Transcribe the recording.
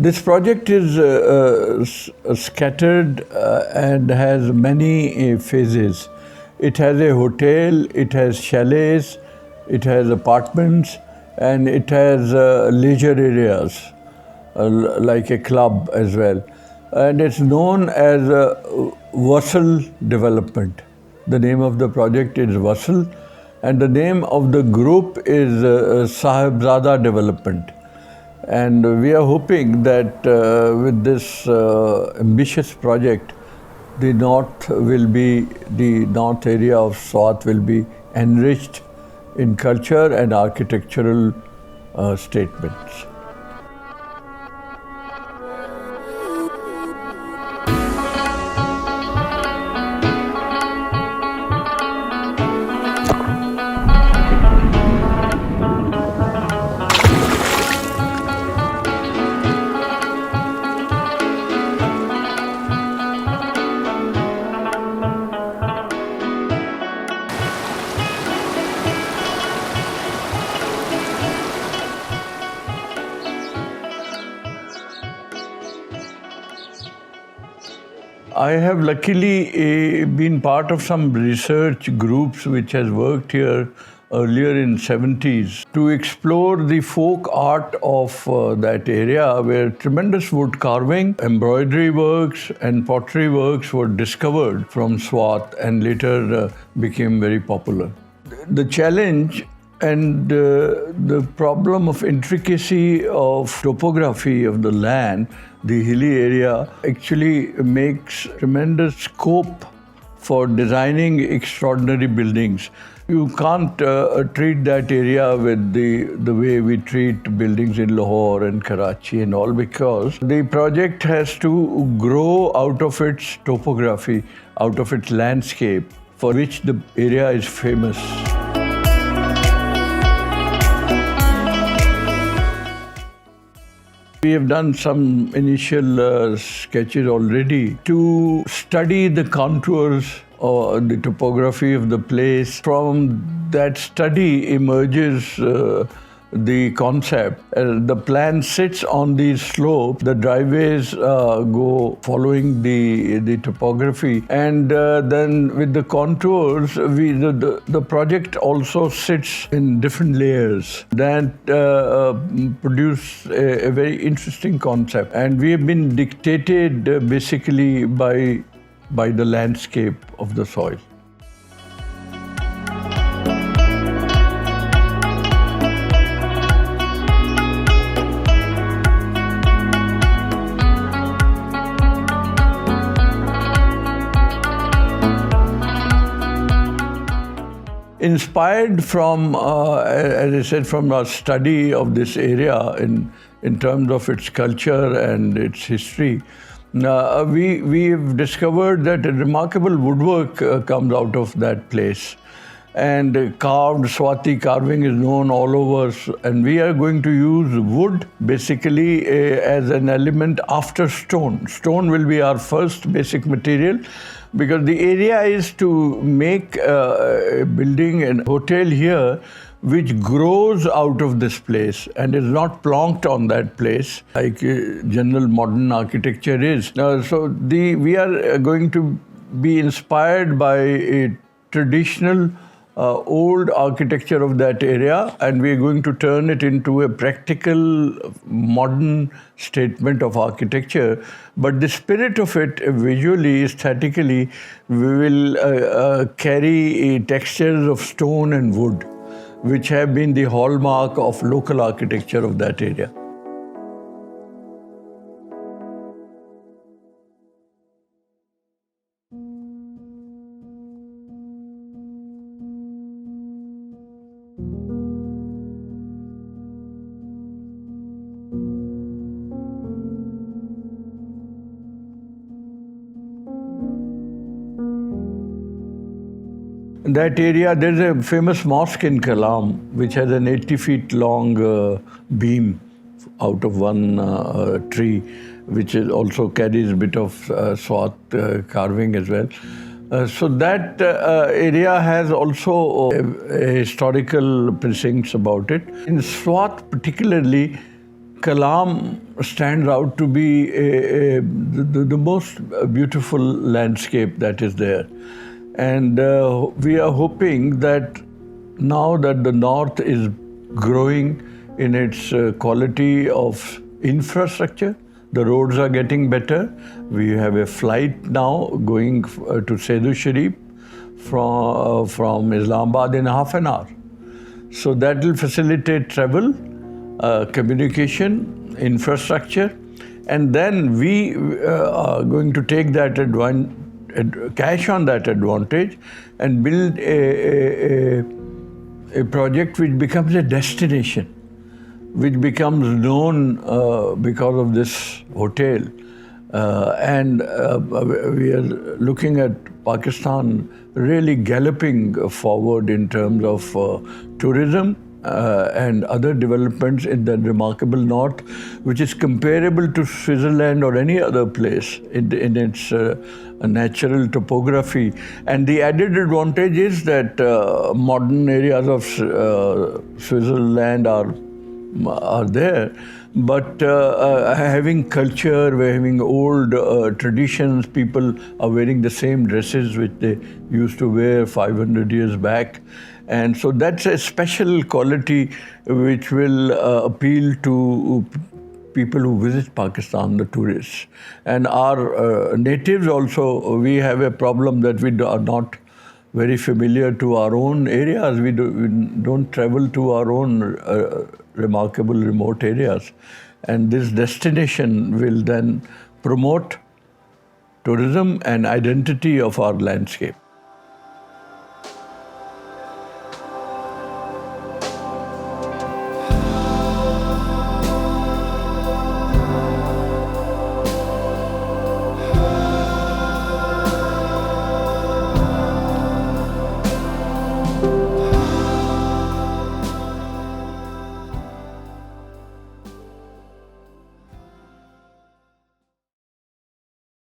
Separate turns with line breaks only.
This project is scattered and has many phases. It has a hotel, it has chalets, it has apartments, and it has leisure areas like a club as well. And it's known as Vasal development. The name of the project is Vasal, and the name of the group is Sahibzada Development. And we are hoping that with this ambitious project, the north area of Swat will be enriched in culture and architectural statements. I have luckily been part of some research groups which has worked here earlier in 70s to explore the folk art of that area where tremendous wood carving, embroidery works and pottery works were discovered from Swat and later became very popular. The challenge and the problem of intricacy of topography of the land, the hilly area, actually makes tremendous scope for designing extraordinary buildings. You can't treat that area with the way we treat buildings in Lahore and Karachi and all, because the project has to grow out of its topography, out of its landscape, for which the area is famous. We have done some initial sketches already to study the contours or the topography of the place. From that study emerges the concept. The plan sits on these slopes. The driveways go following the topography, and then with the contours, the project also sits in different layers that produce a very interesting concept. And we have been dictated basically by the landscape of the soil. Inspired from, as I said, from our study of this area in terms of its culture and its history, we have discovered that a remarkable woodwork comes out of that place. And carved Swati carving is known all over, and we are going to use wood basically as an element after stone. Stone will be our first basic material, because the area is to make a building and hotel here which grows out of this place and is not plonked on that place like general modern architecture is. So we are going to be inspired by a traditional old architecture of that area, and we are going to turn it into a practical modern statement of architecture. But the spirit of it, visually, aesthetically, we will carry textures of stone and wood, which have been the hallmark of local architecture of that area. In that area, there's a famous mosque in Kalam, which has an 80 feet long beam out of one tree, which is also carries a bit of Swat carving as well. So that area has also a historical precincts about it. In Swat particularly, Kalam stands out to be the most beautiful landscape that is there. And we are hoping that now that the north is growing in its quality of infrastructure, the roads are getting better. We have a flight now going to Sedu Sharif from Islamabad in half an hour. So that will facilitate travel, communication, infrastructure, and then we are going to take that cash on that advantage and build a project which becomes a destination, which becomes known because of this hotel. And we are looking at Pakistan really galloping forward in terms of tourism and other developments in the remarkable north, which is comparable to Switzerland or any other place in its natural topography. And the added advantage is that modern areas of Switzerland are there, but having culture, we're having old traditions. People are wearing the same dresses which they used to wear 500 years back. And so that's a special quality which will appeal to people who visit Pakistan, the tourists. And our natives also, we have a problem that we are not very familiar to our own areas. We don't travel to our own remarkable remote areas. And this destination will then promote tourism and identity of our landscape.